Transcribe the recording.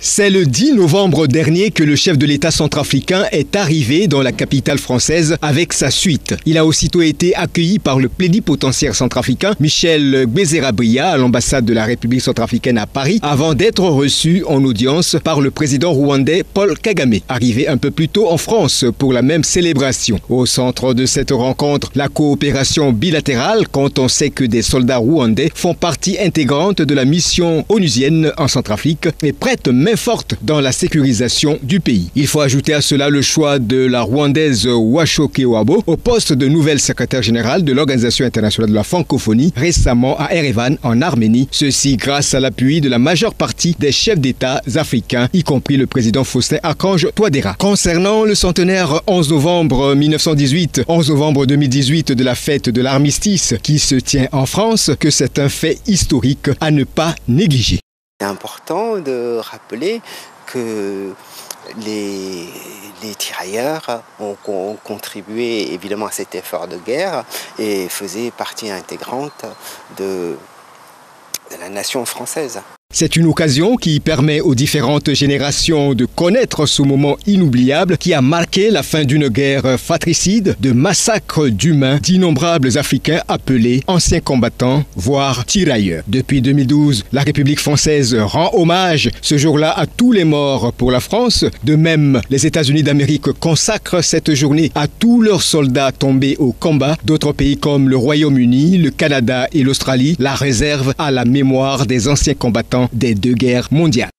C'est le 10 novembre dernier que le chef de l'État centrafricain est arrivé dans la capitale française avec sa suite. Il a aussitôt été accueilli par le plénipotentiaire centrafricain Michel Gbezera-Bria à l'ambassade de la République centrafricaine à Paris avant d'être reçu en audience par le président rwandais Paul Kagame, arrivé un peu plus tôt en France pour la même célébration. Au centre de cette rencontre, la coopération bilatérale quand on sait que des soldats rwandais font partie intégrante de la mission onusienne en Centrafrique et prêtent main forte dans la sécurisation du pays. Il faut ajouter à cela le choix de la Rwandaise Washoke Wabo au poste de nouvelle secrétaire générale de l'Organisation internationale de la francophonie récemment à Erevan en Arménie. Ceci grâce à l'appui de la majeure partie des chefs d'État africains, y compris le président Faustin-Archange Touadéra. Concernant le centenaire 11 novembre 1918, 11 novembre 2018 de la fête de l'armistice qui se tient en France, que c'est un fait historique à ne pas négliger. C'est important de rappeler que les tirailleurs ont contribué évidemment à cet effort de guerre et faisaient partie intégrante de la nation française. C'est une occasion qui permet aux différentes générations de connaître ce moment inoubliable qui a marqué la fin d'une guerre fratricide, de massacres d'humains, d'innombrables Africains appelés anciens combattants, voire tirailleurs. Depuis 2012, la République française rend hommage ce jour-là à tous les morts pour la France. De même, les États-Unis d'Amérique consacrent cette journée à tous leurs soldats tombés au combat. D'autres pays comme le Royaume-Uni, le Canada et l'Australie la réservent à la mémoire des anciens combattants des deux guerres mondiales.